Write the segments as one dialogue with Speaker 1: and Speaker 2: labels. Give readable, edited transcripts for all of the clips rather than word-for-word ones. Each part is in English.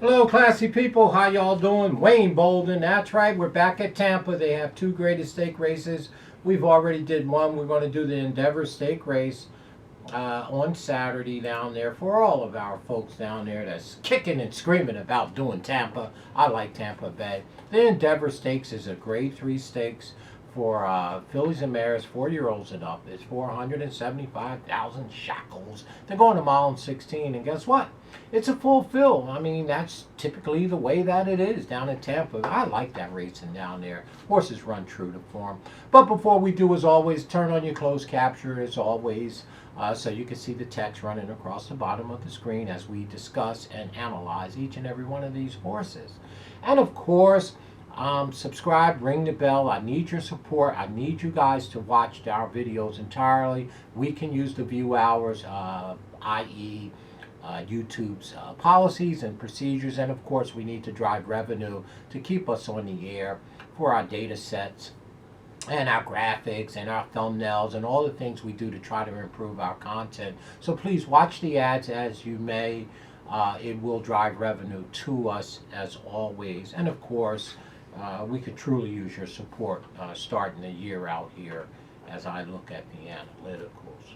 Speaker 1: Hello, classy people. How y'all doing? Wayne Bolden. That's right. We're back at Tampa. They have two greatest stake races. We've already did one. We're going to do the Endeavour stake race on Saturday down there for all of our folks down there that's kicking and screaming about doing Tampa. I like Tampa Bay. The Endeavour Stakes is a grade 3 stakes for fillies and mares, 4-year-olds and up. It's 475,000 shekels. They're going a mile and 16, and guess what? It's a full fill. I mean, that's typically the way that it is down in Tampa. I like that racing down there. Horses run true to form. But before we do, as always, turn on your closed capture, as always, so you can see the text running across the bottom of the screen as we discuss and analyze each and every one of these horses. And of course, subscribe, ring the bell. I need your support. I need you guys to watch our videos entirely. We can use the view hours, i.e., YouTube's policies and procedures, and of course we need to drive revenue to keep us on the air for our data sets and our graphics and our thumbnails and all the things we do to try to improve our content. So please watch the ads as you may. It will drive revenue to us as always, and of course we could truly use your support starting the year out here as I look at the analyticals.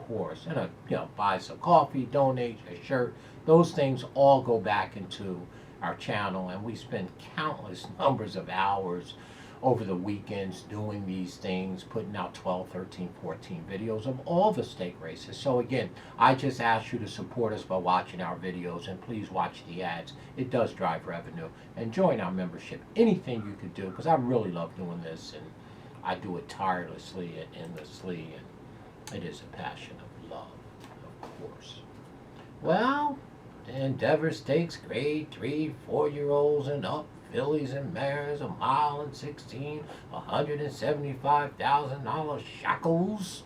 Speaker 1: Course, and buy some coffee, donate a shirt. Those things all go back into our channel, and we spend countless numbers of hours over the weekends doing these things, putting out 12, 13, 14 videos of all the stake races. So again, I just ask you to support us by watching our videos, and please watch the ads. It does drive revenue, and join our membership. Anything you could do, because I really love doing this, and I do it tirelessly and endlessly, and it is a passion of love, of course. Well, the Endeavour Stakes, grade 3, 4-year-olds and up, fillies and mares, a mile and 16, $175,000 shekels.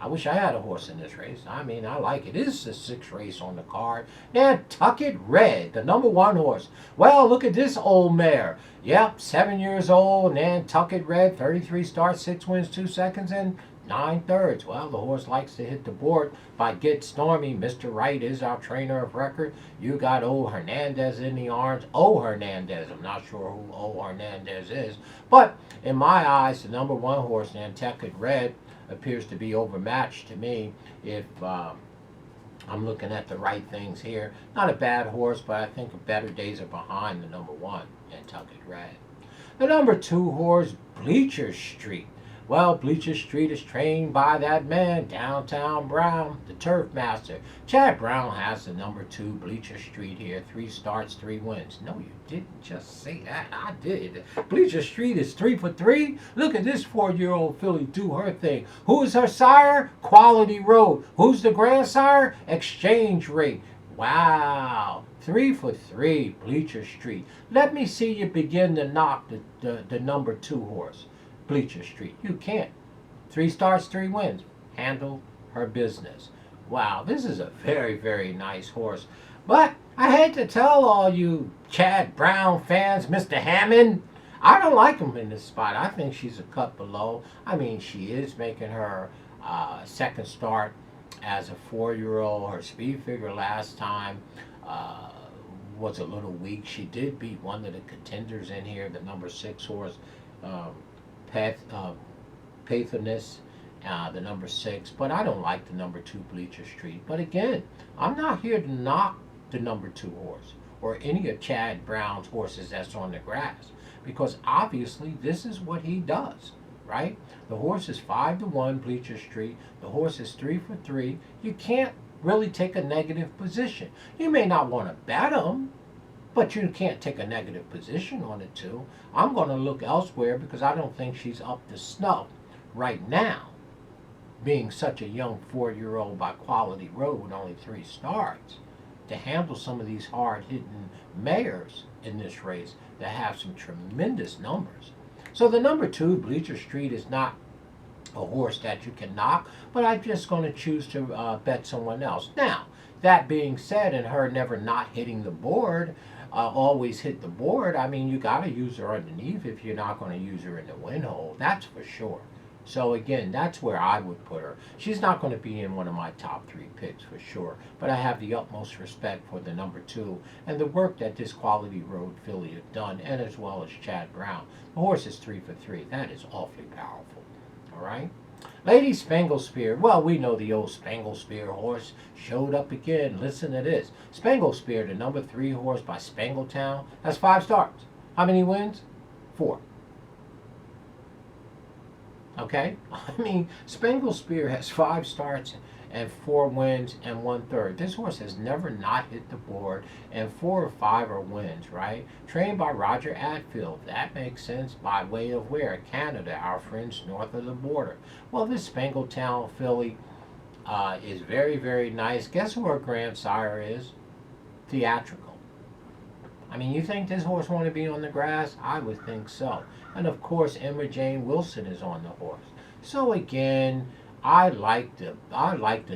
Speaker 1: I wish I had a horse in this race. I mean, I like it. This is the sixth race on the card. Nantucket Red, the number 1 horse. Well, look at this old mare. Yep, 7 years old, Nantucket Red, 33 starts, 6 wins, 2 seconds, and 9/3. Well, the horse likes to hit the board by Get Stormy. Mr. Wright is our trainer of record. You got O. Hernandez in the arms. O. Hernandez. I'm not sure who O. Hernandez is. But in my eyes, the number 1 horse, Nantucket Red, appears to be overmatched to me if I'm looking at the right things here. Not a bad horse, but I think better days are behind the number 1, Nantucket Red. The number 2 horse, Bleecher Street. Well, Bleecher Street is trained by that man, Downtown Brown, the turf master. Chad Brown has the number 2 Bleecher Street here. 3 starts, 3 wins. No, you didn't just say that. I did. Bleecher Street is 3 for 3. Look at this 4-year-old filly do her thing. Who is her sire? Quality Road. Who's the grandsire? Exchange Rate. Wow. 3 for 3, Bleecher Street. Let me see you begin to knock the number 2 horse. Bleecher Street. You can't. 3 starts, 3 wins. Handle her business. Wow, this is a very, very nice horse. But I hate to tell all you Chad Brown fans, Mr. Hammond, I don't like him in this spot. I think she's a cut below. I mean, she is making her second start as a 4-year-old. Her speed figure last time was a little weak. She did beat one of the contenders in here, the number 6 horse, Pathiness, the number 6, but I don't like the number 2 Bleecher Street. But again, I'm not here to knock the number 2 horse or any of Chad Brown's horses that's on the grass, because obviously this is what he does, right? The horse is 5 to 1, Bleecher Street. The horse is 3 for 3. You can't really take a negative position. You may not want to bet him, but you can't take a negative position on it too. I'm going to look elsewhere because I don't think she's up to snuff right now, being such a young 4-year-old by Quality Road with only 3 starts, to handle some of these hard-hitting mares in this race that have some tremendous numbers. So the number 2, Bleecher Street, is not a horse that you can knock, but I'm just going to choose to bet someone else. Now, that being said, and her never not hitting the board, always hit the board, I mean, you got to use her underneath if you're not going to use her in the win hole. That's for sure. So again, that's where I would put her. She's not going to be in one of my top 3 picks for sure, but I have the utmost respect for the number 2 and the work that this quality road filly has done, and as well as Chad Brown. The horse is 3 for 3. That is awfully powerful. All right. Lady Spear. Well, we know the old Spear horse showed up again. Listen to this. Spear, the number 3 horse by Spangletown, has 5 starts. How many wins? 4. Okay? I mean, Spear has 5 starts and 4 wins and 1/3. This horse has never not hit the board, and 4 or 5 are wins, right? Trained by Roger Atfield. That makes sense. By way of where? Canada, our friends north of the border. Well, this Spangletown filly is very, very nice. Guess who her grandsire is? Theatrical. I mean, you think this horse want to be on the grass? I would think so. And of course, Emma Jane Wilson is on the horse. So again, I like the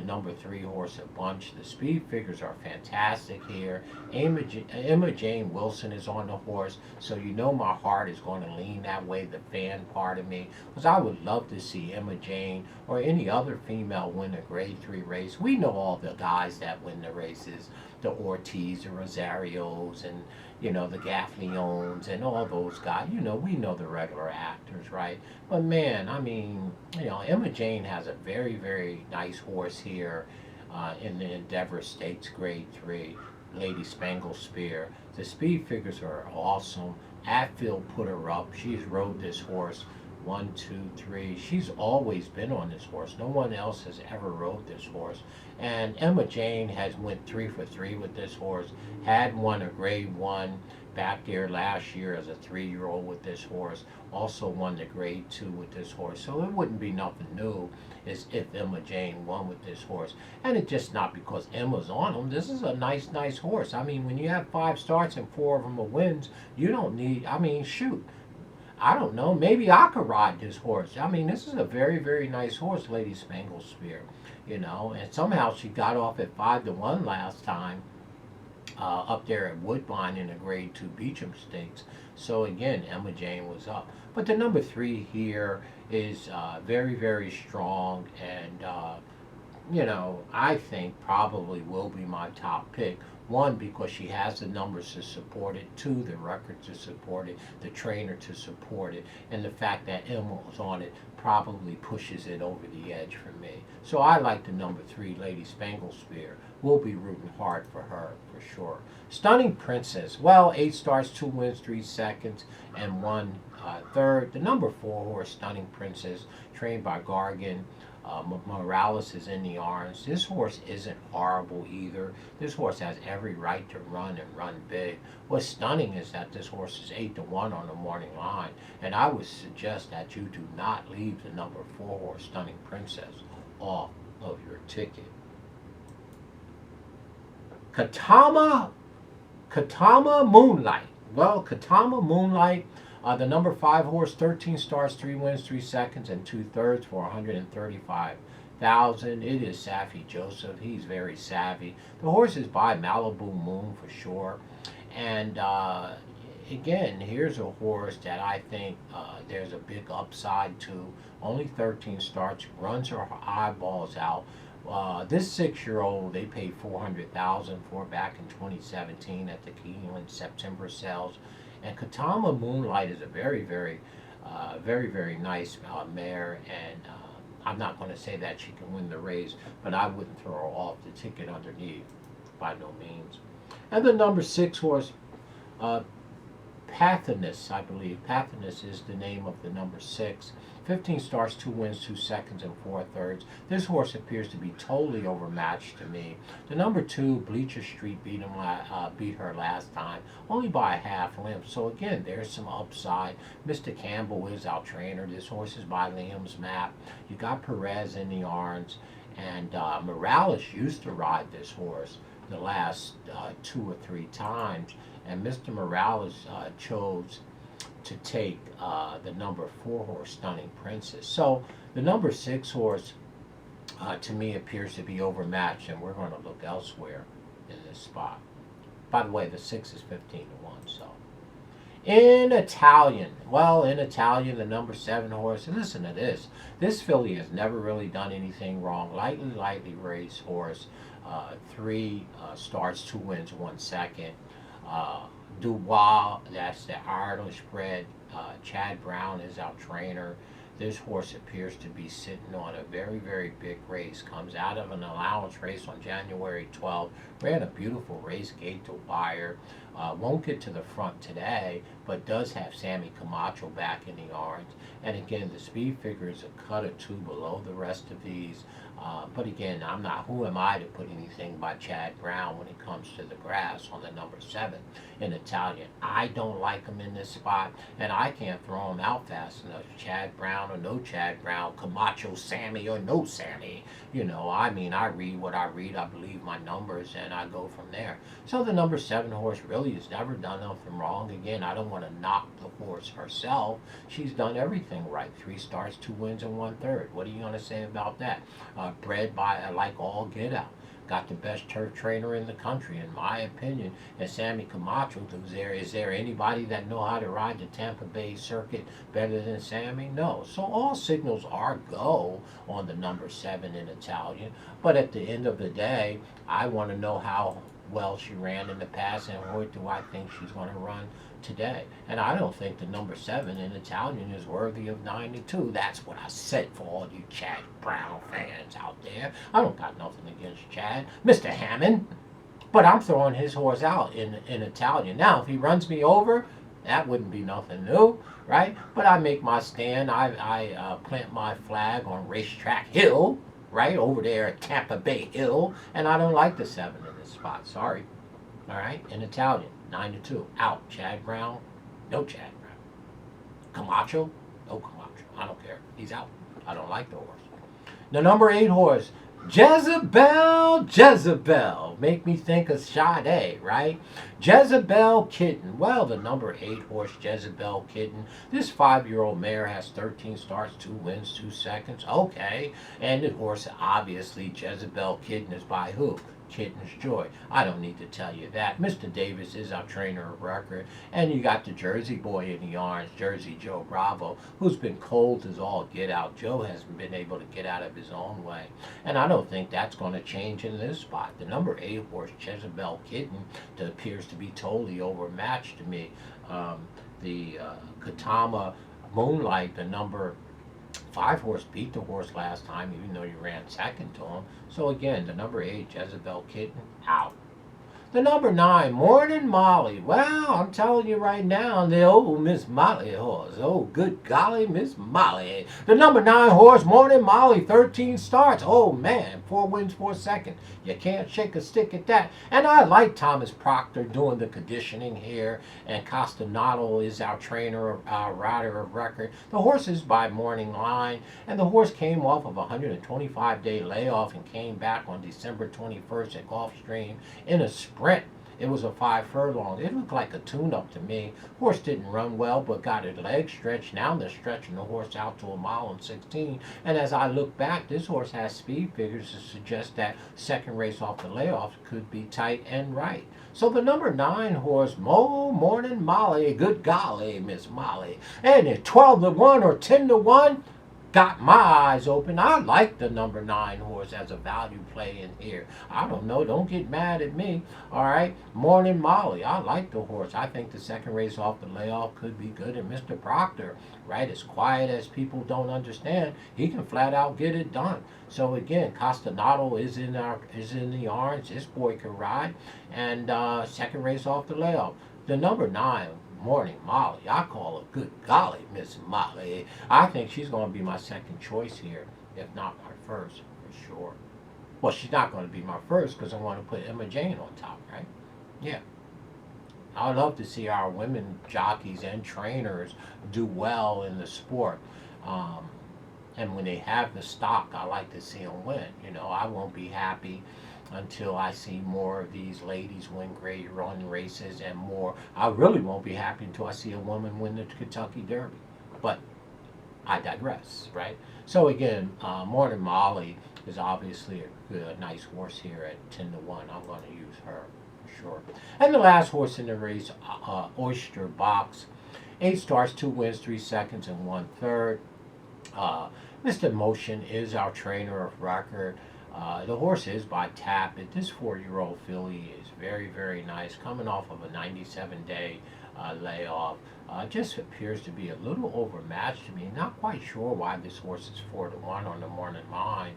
Speaker 1: number 3 horse a bunch. The speed figures are fantastic here. Emma Jane Wilson is on the horse, so you know my heart is going to lean that way, the fan part of me, because I would love to see Emma Jane or any other female win a Grade 3 race. We know all the guys that win the races, the Ortiz, the Rosarios, and the Gaffleones and all those guys. We know the regular actors, right? But man, I mean, Emma Jane has a very, very nice horse here in the Endeavour Stakes Grade 3, Lady Spear. The speed figures are awesome. Atfield put her up. She's rode this horse 1, 2, 3. She's always been on this horse. No one else has ever rode this horse. And Emma Jane has went 3 for 3 with this horse. Had won a Grade 1 back there last year as a 3-year-old with this horse. Also won the Grade 2 with this horse. So it wouldn't be nothing new as if Emma Jane won with this horse. And it's just not because Emma's on him. This is a nice, nice horse. I mean, when you have 5 starts and 4 of them are wins, you don't need, I mean, shoot. I don't know. Maybe I could ride this horse. I mean, this is a very, very nice horse, Lady Spear. And somehow she got off at 5-1 last time up there at Woodbine in a Grade 2 Beecham Stakes. So again, Emma Jane was up. But the number 3 here is very, very strong, and I think probably will be my top pick. 1, because she has the numbers to support it. 2, the record to support it, the trainer to support it, and the fact that Emma was on it probably pushes it over the edge for me. So I like the number 3, Lady Spear. We'll be rooting hard for her for sure. Stunning Princess. Well, 8 starts, 2 wins, 3 seconds, and 1/3. The number 4 horse, Stunning Princess, trained by Gargan. Morales is in the arms. This horse isn't horrible either. This horse has every right to run and run big. What's stunning is that this horse is 8-1 on the morning line, and I would suggest that you do not leave the number 4 horse, Stunning Princess, off of your ticket. Katama Moonlight. Well, Katama Moonlight, the number 5 horse, 13 starts, 3 wins, 3 seconds, and 2/3 for $135,000. It is Saffy Joseph. He's very savvy. The horse is by Malibu Moon for sure. And again, here's a horse that I think there's a big upside to. Only 13 starts, runs her eyeballs out. This 6-year-old, they paid $400,000 for back in 2017 at the Keeneland September sales. And Katama Moonlight is a very, very, very nice mare, and I'm not going to say that she can win the race, but I wouldn't throw her off the ticket underneath, by no means. And the number 6 horse, Pathinus, I believe. Pathinus is the name of the number 6. 15 starts, 2 wins, 2 seconds, and 4/3. This horse appears to be totally overmatched to me. The number 2, Bleecher Street, beat her last time, only by a half length. So again, there's some upside. Mr. Campbell is our trainer. This horse is by Liam's Map. You got Perez in the arms, and Morales used to ride this horse the last 2 or 3 times, and Mr. Morales chose to take the number 4 horse, Stunning Princess. So the number 6 horse to me appears to be overmatched, and we're going to look elsewhere in this spot. By the way, the 6 is 15-1. So In Italian, well, in Italian, the number 7 horse, and listen to this. This filly has never really done anything wrong. Lightly raced horse. 3 starts, 2 wins, 1 second. Uh, Dubois, that's the Irish bred. Chad Brown is our trainer. This horse appears to be sitting on a very big race. Comes out of an allowance race on January 12th. Ran a beautiful race, gate to wire. Won't get to the front today, but does have Sammy Camacho back in the orange. And again, the speed figure is a cut or 2 below the rest of these. But again, who am I to put anything by Chad Brown when it comes to the brass on the number 7 in Italian? I don't like him in this spot, and I can't throw him out fast enough. Chad Brown or no Chad Brown, Camacho Sammy or no Sammy. I read what I read, I believe my numbers, and I go from there. So the number 7 horse really has never done nothing wrong. Again, I don't want to knock the horse herself. She's done everything right. 3 starts, 2 wins, and 1/3. What are you going to say about that? Bred by like all get out. Got the best turf trainer in the country, in my opinion, and Sammy Camacho. Is there anybody that know how to ride the Tampa Bay circuit better than Sammy? No. So all signals are go on the number 7 in Italian. But at the end of the day, I want to know how well she ran in the past and what do I think she's going to run today. And I don't think the number 7 in Italian is worthy of 92. That's what I said for all you Chad Brown fans out there. I don't got nothing against Chad, Mr. Hammond, but I'm throwing his horse out in Italian. Now, if he runs me over, that wouldn't be nothing new, right? But I make my stand. I plant my flag on Racetrack Hill, right over there at Tampa Bay Hill, and I don't like the 7 in this spot. Sorry. All right, in Italian. 9-2. Out. Chad Brown. No Chad Brown. Camacho. No Camacho. I don't care. He's out. I don't like the horse. The number 8 horse. Jezebel. Make me think of Sade, right? Jezebel Kitten. Well, the number 8 horse, Jezebel Kitten. This 5-year-old mare has 13 starts, 2 wins, 2 seconds. Okay. And the horse, obviously, Jezebel Kitten is by who? Kitten's Joy. I don't need to tell you that. Mr. Davis is our trainer of record. And you got the Jersey boy in the orange, Jersey Joe Bravo, who's been cold as all get out. Joe hasn't been able to get out of his own way. And I don't think that's going to change in this spot. The number 8 horse, Jezebel Kitten, appears to be totally overmatched to me. The Katama Moonlight, the number 5 horse, beat the horse last time, even though you ran second to him. So again, the number 8, Jezebel Kitten, out. The number 9, Morn Molly. Well, I'm telling you right now, the old Miss Molly horse. Oh, good golly, Miss Molly. The number 9 horse, Morn Molly, 13 starts. Oh, man, 4 wins, 4 seconds. You can't shake a stick at that. And I like Thomas Proctor doing the conditioning here. And Castanado is our trainer, our rider of record. The horse is by Morning Line. And the horse came off of a 125-day layoff and came back on December 21st at Gulfstream in a sprint. It was a 5 furlong. It looked like a tune-up to me. Horse didn't run well, but got his legs stretched. Now they're stretching the horse out to 1:16. And as I look back, this horse has speed figures to suggest that second race off the layoff could be tight and right. So the number 9 horse, Morning Molly, good golly, Miss Molly. And at 12-1 or 10-1, got my eyes open. I like the number 9 horse as a value play in here. I don't know. Don't get mad at me. All right. Morning Molly. I like the horse. I think the second race off the layoff could be good. And Mr. Proctor, right, as quiet as people don't understand, he can flat out get it done. So again, Castanado is in the orange. This boy can ride. And second race off the layoff. The number 9. Morning Molly. I call her good golly, Miss Molly. I think she's going to be my second choice here, if not my first, for sure. Well, she's not going to be my first because I want to put Emma Jane on top, right? Yeah. I love to see our women jockeys and trainers do well in the sport. And when they have the stock, I like to see them win. I won't be happy until I see more of these ladies win great run races and more. I really won't be happy until I see a woman win the Kentucky Derby. But I digress, right? So again, Morning Molly is obviously a nice horse here at 10-1. I'm going to use her for sure. And the last horse in the race, Oyster Box. 8 starts, 2 wins, 3 seconds, and 1/3. Mr. Motion is our trainer of record. The horse is by Tapit. This 4-year-old filly is very, very nice, coming off of a 97-day layoff. Just appears to be a little overmatched to me. Not quite sure why this horse is 4-1 on the morning line.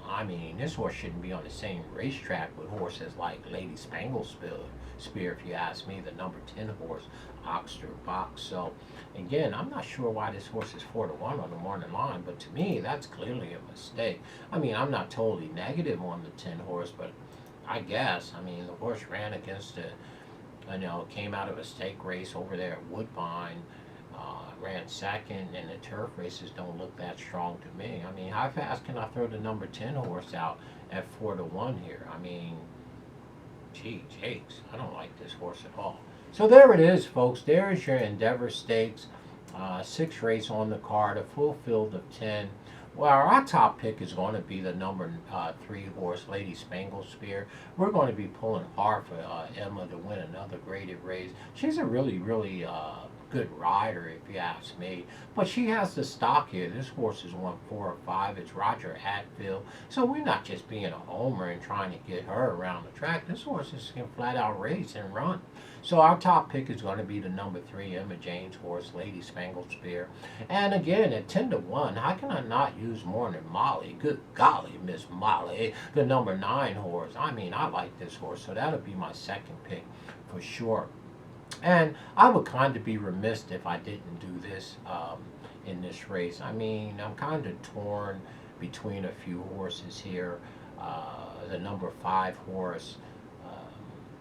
Speaker 1: I mean, this horse shouldn't be on the same racetrack with horses like Lady Spear, if you ask me, the number 10 horse, Oxter Box. So, again, I'm not sure why this horse is 4-1 on the morning line, but to me, that's clearly a mistake. I mean, I'm not totally negative on the 10 horse, but I guess, I mean, the horse ran against came out of a stake race over there at Woodbine, ran second, and the turf races don't look that strong to me. I mean, how fast can I throw the number 10 horse out at 4-1 here? I mean, gee, jakes, I don't like this horse at all. So there it is, folks. There is your Endeavour Stakes, 6 race on the card, a full field of 10. Well, our top pick is going to be the number 3 horse, Lady Spear. We're going to be pulling hard for Emma to win another graded race. She's a really, really good rider, if you ask me. But she has the stock here. This horse has won 4 or 5. It's Roger Hatfield. So we're not just being a homer and trying to get her around the track. This horse is going to flat out race and run. So our top pick is going to be the number 3 Emma Jane's horse, Lady Spear. And again, at 10-1, how can I not use Morn and Molly? Good golly, Miss Molly, the number 9 horse. I mean, I like this horse, so that'll be my second pick for sure. And I would kind of be remiss if I didn't do this in this race. I mean, I'm kind of torn between a few horses here. The number 5 horse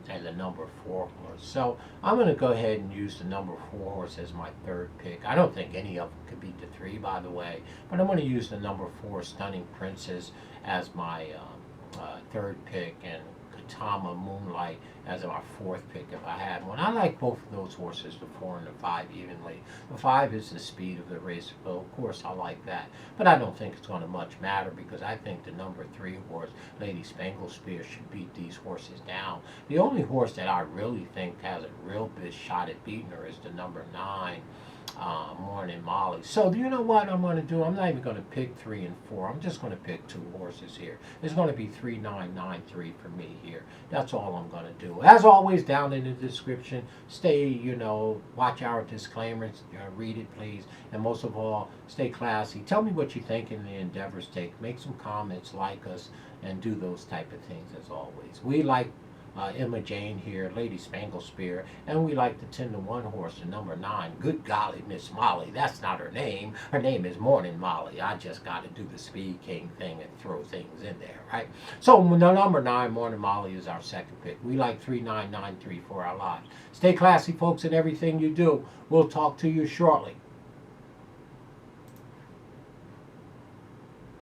Speaker 1: and the number 4 horse. So I'm going to go ahead and use the number 4 horse as my third pick. I don't think any of them could beat the 3, by the way. But I'm going to use the number 4 Stunning Princess as my third pick, and Katama Moonlight as our 4th pick if I had one. I like both of those horses, the 4 and the 5, evenly. The 5 is the speed of the race, so of course I like that. But I don't think it's going to much matter, because I think the number 3 horse, Lady Spear, should beat these horses down. The only horse that I really think has a real good shot at beating her is the number 9. Morn and Molly. So you know what I'm going to do? I'm not even going to pick 3 and 4. I'm just going to pick 2 horses here. It's going to be 3, 9, 9, 3 for me here. That's all I'm going to do. As always, down in the description, watch our disclaimers, read it please, and most of all, stay classy. Tell me what you think in the Endeavour Stake. Make some comments, like us, and do those type of things as always. We like Emma Jane here, Lady Spear, and we like the 10-1 horse, the number 9. Good golly, Miss Molly. That's not her name. Her name is Morning Molly. I just got to do the SpeedKing thing and throw things in there, right? So the number 9, Morning Molly, is our second pick. We like 3, 9, 9, 3 for our lives. Stay classy, folks, in everything you do. We'll talk to you shortly.